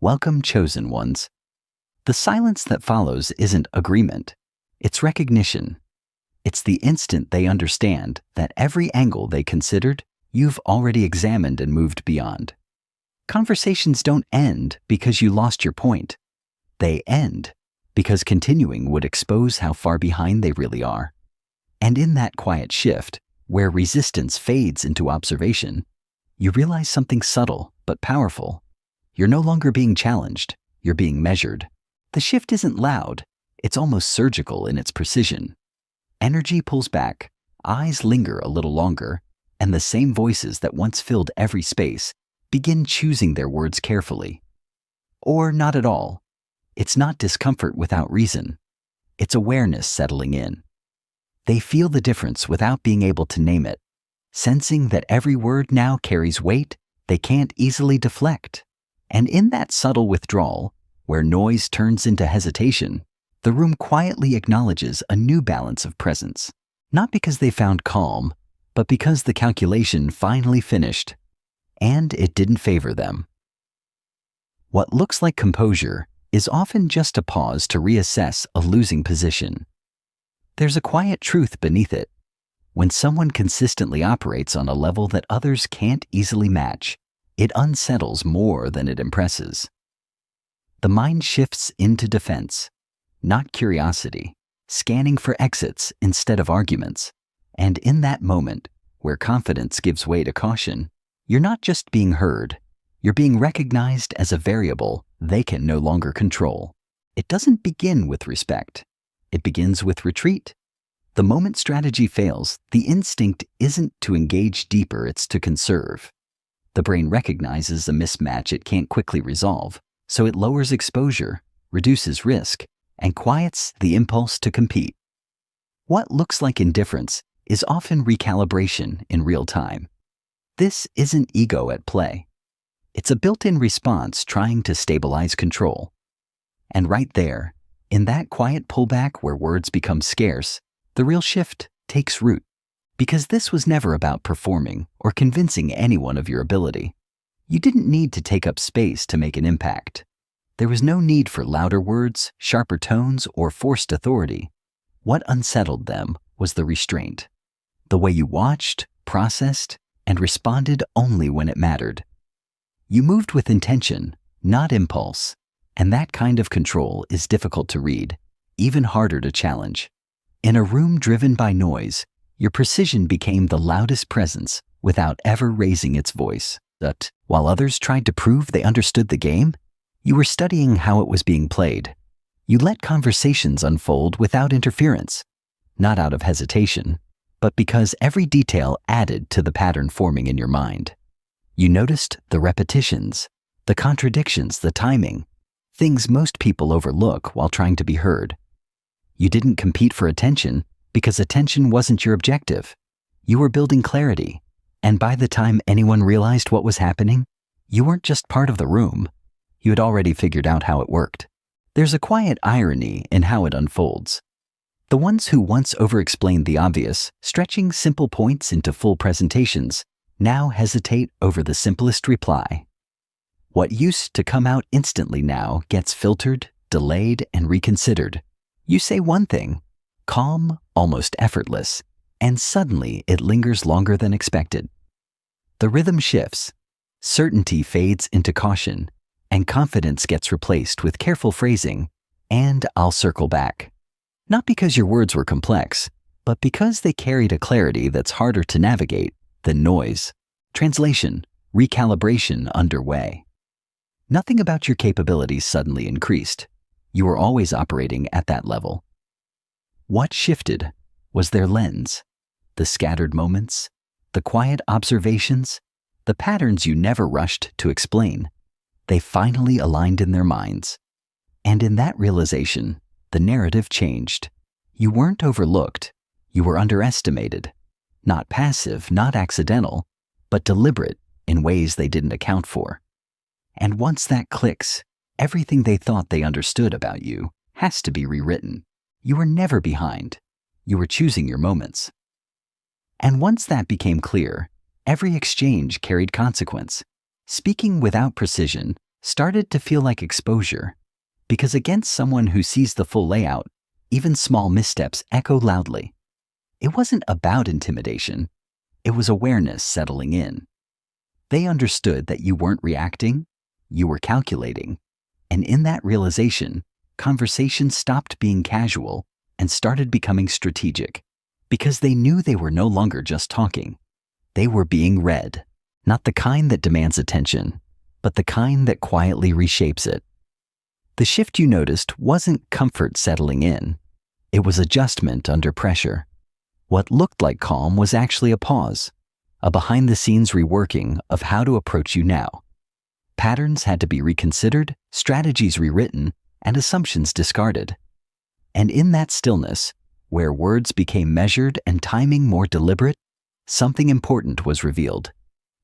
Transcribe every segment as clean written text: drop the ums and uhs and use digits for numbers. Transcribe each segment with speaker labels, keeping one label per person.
Speaker 1: Welcome, chosen ones. The silence that follows isn't agreement. It's recognition. It's the instant they understand that every angle they considered, you've already examined and moved beyond. Conversations don't end because you lost your point. They end because continuing would expose how far behind they really are. And in that quiet shift, where resistance fades into observation, you realize something subtle but powerful. You're no longer being challenged, you're being measured. The shift isn't loud, it's almost surgical in its precision. Energy pulls back, eyes linger a little longer, and the same voices that once filled every space begin choosing their words carefully. Or not at all. It's not discomfort without reason. It's awareness settling in. They feel the difference without being able to name it, sensing that every word now carries weight they can't easily deflect. And in that subtle withdrawal, where noise turns into hesitation, the room quietly acknowledges a new balance of presence, not because they found calm, but because the calculation finally finished, and it didn't favor them. What looks like composure is often just a pause to reassess a losing position. There's a quiet truth beneath it. When someone consistently operates on a level that others can't easily match, it unsettles more than it impresses. The mind shifts into defense, not curiosity, scanning for exits instead of arguments. And in that moment, where confidence gives way to caution, you're not just being heard, you're being recognized as a variable they can no longer control. It doesn't begin with respect. It begins with retreat. The moment strategy fails, the instinct isn't to engage deeper, it's to conserve. The brain recognizes a mismatch it can't quickly resolve, so it lowers exposure, reduces risk, and quiets the impulse to compete. What looks like indifference is often recalibration in real time. This isn't ego at play. It's a built-in response trying to stabilize control. And right there, in that quiet pullback where words become scarce, the real shift takes root. Because this was never about performing or convincing anyone of your ability. You didn't need to take up space to make an impact. There was no need for louder words, sharper tones, or forced authority. What unsettled them was the restraint. The way you watched, processed, and responded only when it mattered. You moved with intention, not impulse, and that kind of control is difficult to read, even harder to challenge. In a room driven by noise, your precision became the loudest presence without ever raising its voice. But while others tried to prove they understood the game, you were studying how it was being played. You let conversations unfold without interference, not out of hesitation, but because every detail added to the pattern forming in your mind. You noticed the repetitions, the contradictions, the timing, things most people overlook while trying to be heard. You didn't compete for attention because attention wasn't your objective. You were building clarity, and by the time anyone realized what was happening, you weren't just part of the room. You had already figured out how it worked. There's a quiet irony in how it unfolds. The ones who once over-explained the obvious, stretching simple points into full presentations, now hesitate over the simplest reply. What used to come out instantly now gets filtered, delayed, and reconsidered. You say one thing, calm, almost effortless, and suddenly it lingers longer than expected. The rhythm shifts, certainty fades into caution, and confidence gets replaced with careful phrasing, and I'll circle back. Not because your words were complex, but because they carried a clarity that's harder to navigate than noise. Translation, recalibration underway. Nothing about your capabilities suddenly increased. You were always operating at that level. What shifted was their lens, the scattered moments, the quiet observations, the patterns you never rushed to explain. They finally aligned in their minds. And in that realization, the narrative changed. You weren't overlooked, you were underestimated. Not passive, not accidental, but deliberate in ways they didn't account for. And once that clicks, everything they thought they understood about you has to be rewritten. You were never behind. You were choosing your moments. And once that became clear, every exchange carried consequence. Speaking without precision started to feel like exposure, because against someone who sees the full layout, even small missteps echo loudly. It wasn't about intimidation. It was awareness settling in. They understood that you weren't reacting, you were calculating. And in that realization, conversations stopped being casual and started becoming strategic, because they knew they were no longer just talking. They were being read, not the kind that demands attention, but the kind that quietly reshapes it. The shift you noticed wasn't comfort settling in. It was adjustment under pressure. What looked like calm was actually a pause, a behind-the-scenes reworking of how to approach you now. Patterns had to be reconsidered, strategies rewritten, and assumptions discarded. And in that stillness, where words became measured and timing more deliberate, something important was revealed.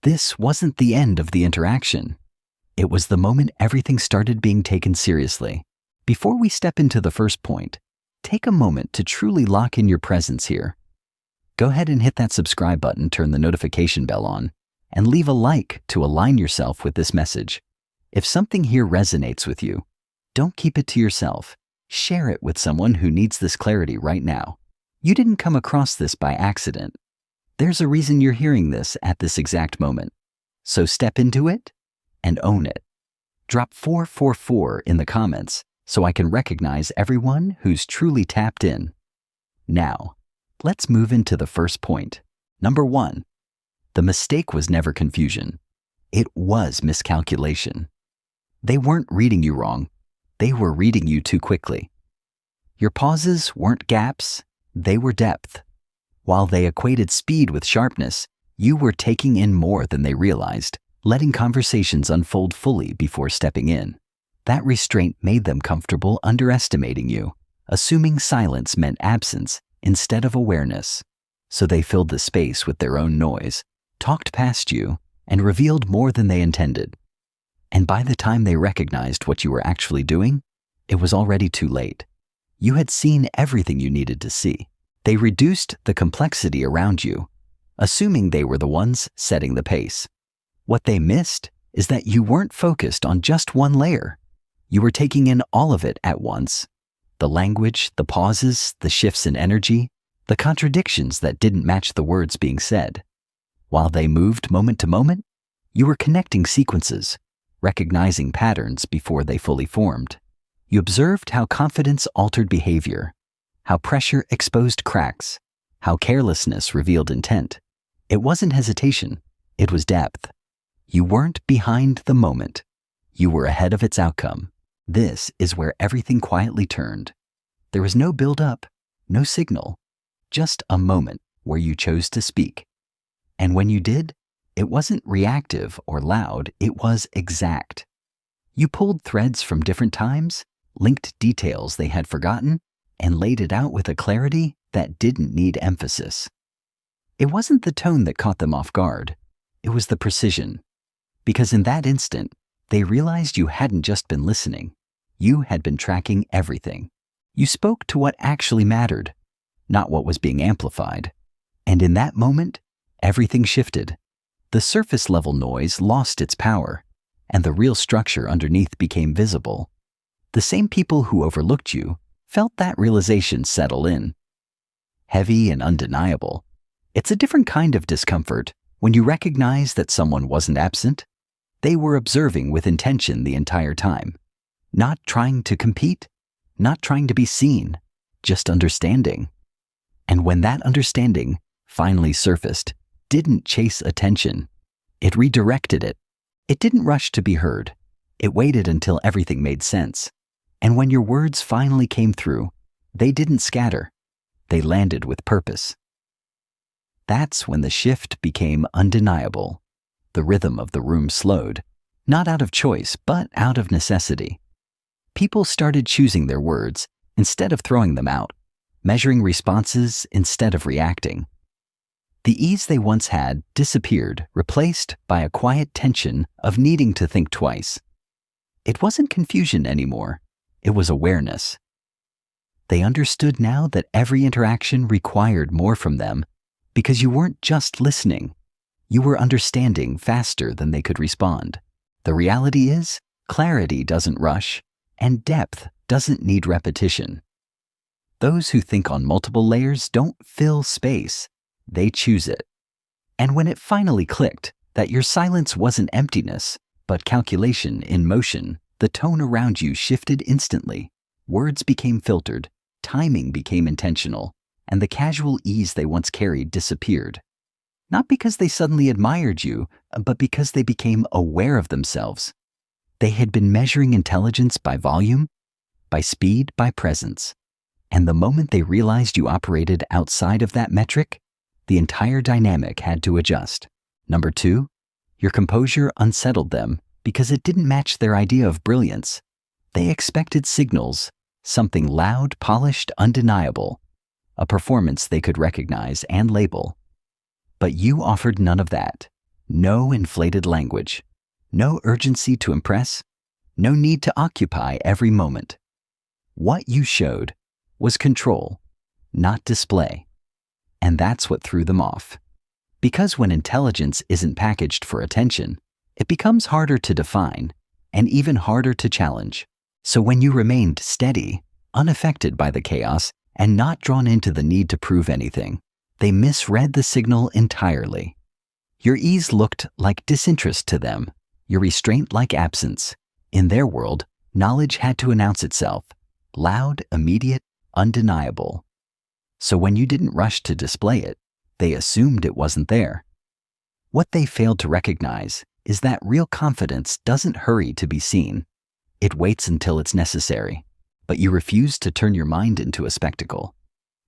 Speaker 1: This wasn't the end of the interaction. It was the moment everything started being taken seriously. Before we step into the first point, take a moment to truly lock in your presence here. Go ahead and hit that subscribe button, turn the notification bell on, and leave a like to align yourself with this message. If something here resonates with you, don't keep it to yourself. Share it with someone who needs this clarity right now. You didn't come across this by accident. There's a reason you're hearing this at this exact moment. So step into it and own it. Drop 444 in the comments so I can recognize everyone who's truly tapped in. Now, let's move into the first point. Number 1, the mistake was never confusion. It was miscalculation. They weren't reading you wrong. They were reading you too quickly. Your pauses weren't gaps, they were depth. While they equated speed with sharpness, you were taking in more than they realized, letting conversations unfold fully before stepping in. That restraint made them comfortable underestimating you, assuming silence meant absence instead of awareness. So they filled the space with their own noise, talked past you, and revealed more than they intended. And by the time they recognized what you were actually doing, it was already too late. You had seen everything you needed to see. They reduced the complexity around you, assuming they were the ones setting the pace. What they missed is that you weren't focused on just one layer. You were taking in all of it at once. The language, the pauses, the shifts in energy, the contradictions that didn't match the words being said. While they moved moment to moment, you were connecting sequences, recognizing patterns before they fully formed. You observed how confidence altered behavior, how pressure exposed cracks, how carelessness revealed intent. It wasn't hesitation, it was depth. You weren't behind the moment. You were ahead of its outcome. This is where everything quietly turned. There was no build-up, no signal, just a moment where you chose to speak. And when you did, it wasn't reactive or loud, it was exact. You pulled threads from different times, linked details they had forgotten, and laid it out with a clarity that didn't need emphasis. It wasn't the tone that caught them off guard, it was the precision. Because in that instant, they realized you hadn't just been listening, you had been tracking everything. You spoke to what actually mattered, not what was being amplified. And in that moment, everything shifted. The surface level noise lost its power, and the real structure underneath became visible. The same people who overlooked you felt that realization settle in. Heavy and undeniable. It's a different kind of discomfort when you recognize that someone wasn't absent. They were observing with intention the entire time. Not trying to compete, not trying to be seen, just understanding. And when that understanding finally surfaced, didn't chase attention. It redirected it. It didn't rush to be heard. It waited until everything made sense. And when your words finally came through, they didn't scatter. They landed with purpose. That's when the shift became undeniable. The rhythm of the room slowed, not out of choice, but out of necessity. People started choosing their words instead of throwing them out, measuring responses instead of reacting. The ease they once had disappeared, replaced by a quiet tension of needing to think twice. It wasn't confusion anymore, it was awareness. They understood now that every interaction required more from them because you weren't just listening. You were understanding faster than they could respond. The reality is, clarity doesn't rush, and depth doesn't need repetition. Those who think on multiple layers don't fill space, they choose it. And when it finally clicked that your silence wasn't emptiness, but calculation in motion, the tone around you shifted instantly. Words became filtered, timing became intentional, and the casual ease they once carried disappeared. Not because they suddenly admired you, but because they became aware of themselves. They had been measuring intelligence by volume, by speed, by presence. And the moment they realized you operated outside of that metric, the entire dynamic had to adjust. Number 2, your composure unsettled them because it didn't match their idea of brilliance. They expected signals, something loud, polished, undeniable, a performance they could recognize and label. But you offered none of that. No inflated language, no urgency to impress, no need to occupy every moment. What you showed was control, not display. And that's what threw them off. Because when intelligence isn't packaged for attention, it becomes harder to define and even harder to challenge. So when you remained steady, unaffected by the chaos, and not drawn into the need to prove anything, they misread the signal entirely. Your ease looked like disinterest to them, your restraint like absence. In their world, knowledge had to announce itself, loud, immediate, undeniable. So when you didn't rush to display it, they assumed it wasn't there. What they failed to recognize is that real confidence doesn't hurry to be seen. It waits until it's necessary. But you refused to turn your mind into a spectacle.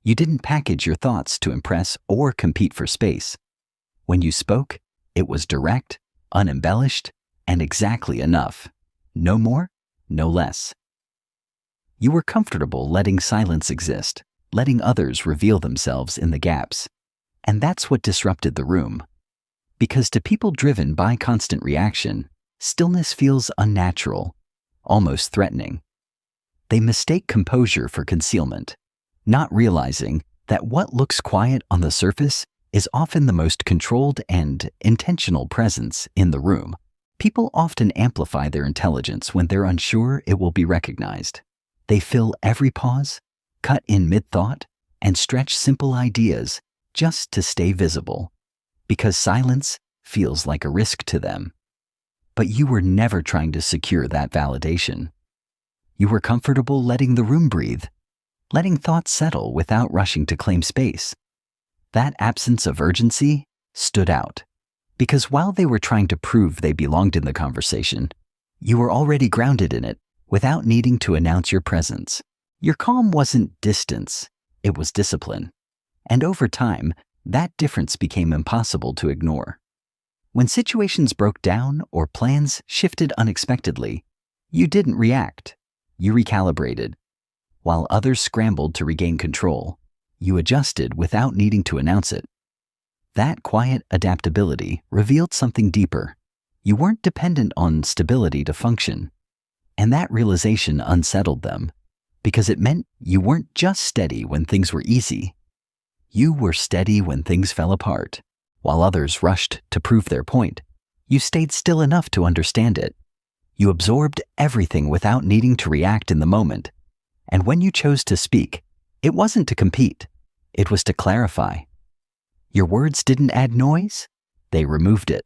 Speaker 1: You didn't package your thoughts to impress or compete for space. When you spoke, it was direct, unembellished, and exactly enough. No more, no less. You were comfortable letting silence exist, letting others reveal themselves in the gaps. And that's what disrupted the room. Because to people driven by constant reaction, stillness feels unnatural, almost threatening. They mistake composure for concealment, not realizing that what looks quiet on the surface is often the most controlled and intentional presence in the room. People often amplify their intelligence when they're unsure it will be recognized. They fill every pause, cut in mid-thought, and stretch simple ideas just to stay visible, because silence feels like a risk to them. But you were never trying to secure that validation. You were comfortable letting the room breathe, letting thoughts settle without rushing to claim space. That absence of urgency stood out, because while they were trying to prove they belonged in the conversation, you were already grounded in it without needing to announce your presence. Your calm wasn't distance, it was discipline. And over time, that difference became impossible to ignore. When situations broke down or plans shifted unexpectedly, you didn't react. You recalibrated. While others scrambled to regain control, you adjusted without needing to announce it. That quiet adaptability revealed something deeper. You weren't dependent on stability to function. And that realization unsettled them, because it meant you weren't just steady when things were easy. You were steady when things fell apart. While others rushed to prove their point, you stayed still enough to understand it. You absorbed everything without needing to react in the moment. And when you chose to speak, it wasn't to compete. It was to clarify. Your words didn't add noise, they removed it.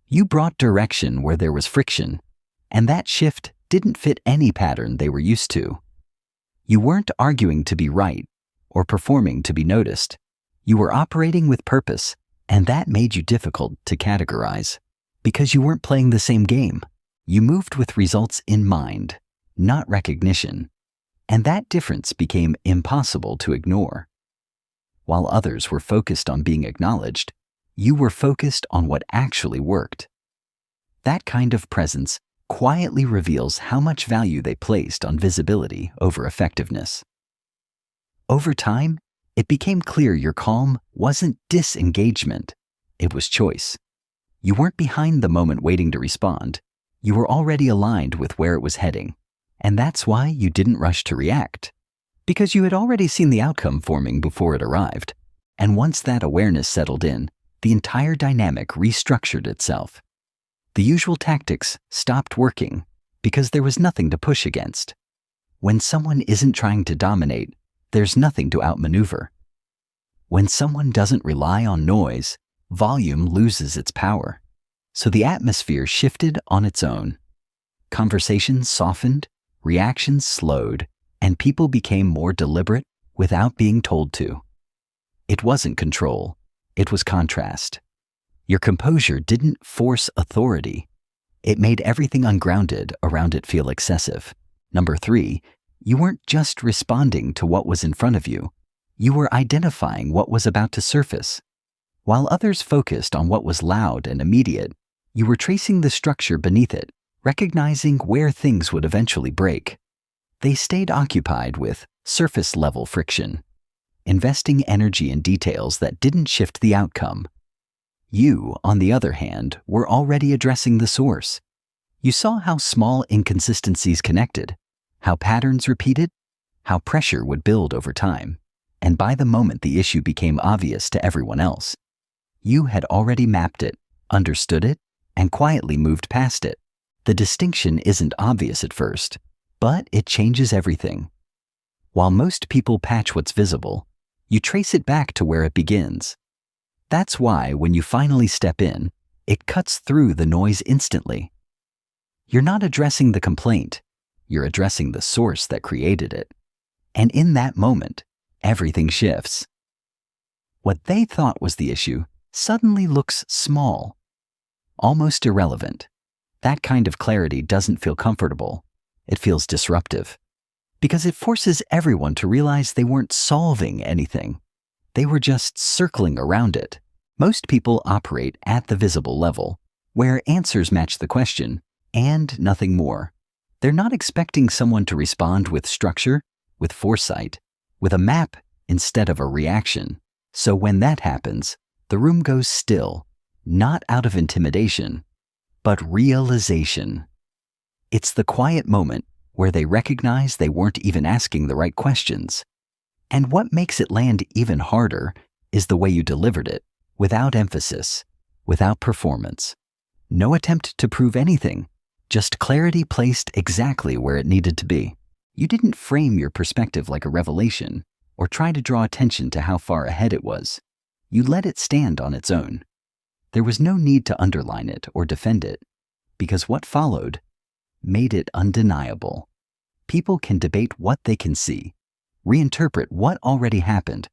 Speaker 1: You brought direction where there was friction, and that shift didn't fit any pattern they were used to. You weren't arguing to be right or performing to be noticed. You were operating with purpose, and that made you difficult to categorize. Because you weren't playing the same game. You moved with results in mind, not recognition. And that difference became impossible to ignore. While others were focused on being acknowledged, you were focused on what actually worked. That kind of presence quietly reveals how much value they placed on visibility over effectiveness. Over time, it became clear your calm wasn't disengagement, it was choice. You weren't behind the moment waiting to respond. You were already aligned with where it was heading. And that's why you didn't rush to react. Because you had already seen the outcome forming before it arrived. And once that awareness settled in, the entire dynamic restructured itself. The usual tactics stopped working because there was nothing to push against. When someone isn't trying to dominate, there's nothing to outmaneuver. When someone doesn't rely on noise, volume loses its power. So the atmosphere shifted on its own. Conversations softened, reactions slowed, and people became more deliberate without being told to. It wasn't control, it was contrast. Your composure didn't force authority. It made everything ungrounded around it feel excessive. Number 3, you weren't just responding to what was in front of you. You were identifying what was about to surface. While others focused on what was loud and immediate, you were tracing the structure beneath it, recognizing where things would eventually break. They stayed occupied with surface-level friction, investing energy in details that didn't shift the outcome. You, on the other hand, were already addressing the source. You saw how small inconsistencies connected, how patterns repeated, how pressure would build over time. And by the moment the issue became obvious to everyone else, you had already mapped it, understood it, and quietly moved past it. The distinction isn't obvious at first, but it changes everything. While most people patch what's visible, you trace it back to where it begins. That's why when you finally step in, it cuts through the noise instantly. You're not addressing the complaint, you're addressing the source that created it. And in that moment, everything shifts. What they thought was the issue suddenly looks small, almost irrelevant. That kind of clarity doesn't feel comfortable. It feels disruptive. Because it forces everyone to realize they weren't solving anything. They were just circling around it. Most people operate at the visible level, where answers match the question, and nothing more. They're not expecting someone to respond with structure, with foresight, with a map instead of a reaction. So when that happens, the room goes still, not out of intimidation, but realization. It's the quiet moment where they recognize they weren't even asking the right questions. And what makes it land even harder is the way you delivered it, without emphasis, without performance. No attempt to prove anything, just clarity placed exactly where it needed to be. You didn't frame your perspective like a revelation, or try to draw attention to how far ahead it was. You let it stand on its own. There was no need to underline it or defend it, because what followed made it undeniable. People can debate what they can see, reinterpret what already happened,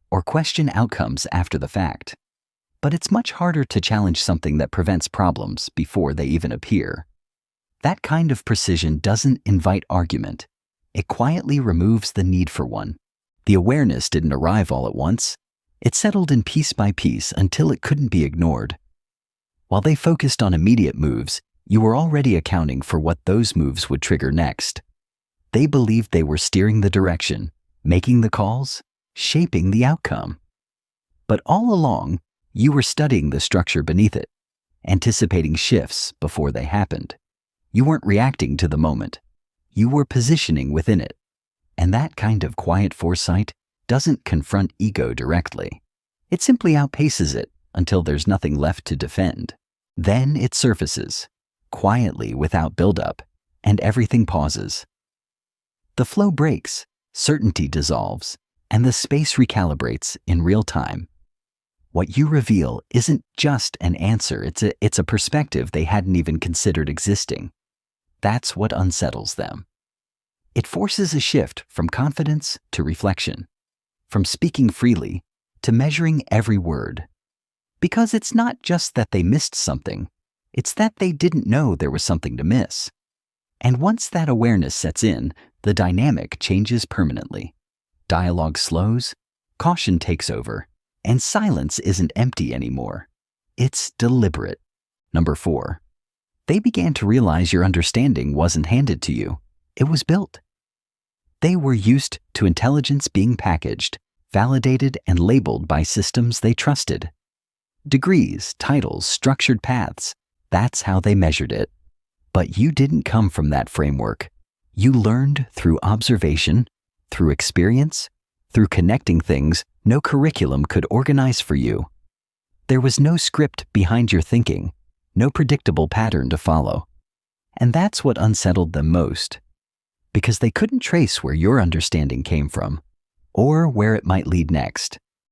Speaker 1: or question outcomes after the fact. But it's much harder to challenge something that prevents problems before they even appear. That kind of precision doesn't invite argument. It quietly removes the need for one. The awareness didn't arrive all at once. It settled in piece by piece until it couldn't be ignored. While they focused on immediate moves, you were already accounting for what those moves would trigger next. They believed they were steering the direction, making the calls, shaping the outcome. But all along, you were studying the structure beneath it, anticipating shifts before they happened. You weren't reacting to the moment. You were positioning within it. And that kind of quiet foresight doesn't confront ego directly. It simply outpaces it until there's nothing left to defend. Then it surfaces, quietly without buildup, and everything pauses. The flow breaks, certainty dissolves, and the space recalibrates in real time. What you reveal isn't just an answer, it's a perspective they hadn't even considered existing. That's what unsettles them. It forces a shift from confidence to reflection, from speaking freely to measuring every word. Because it's not just that they missed something, it's that they didn't know there was something to miss. And once that awareness sets in, the dynamic changes permanently. Dialogue slows, caution takes over, and silence isn't empty anymore. It's deliberate. Number 4. They began to realize your understanding wasn't handed to you. It was built. They were used to intelligence being packaged, validated, and labeled by systems they trusted. Degrees, titles, structured paths, that's how they measured it. But you didn't come from that framework. You learned through observation, through experience, through connecting things no curriculum could organize for you. There was no script behind your thinking, no predictable pattern to follow. And that's what unsettled them most, because they couldn't trace where your understanding came from or where it might lead next.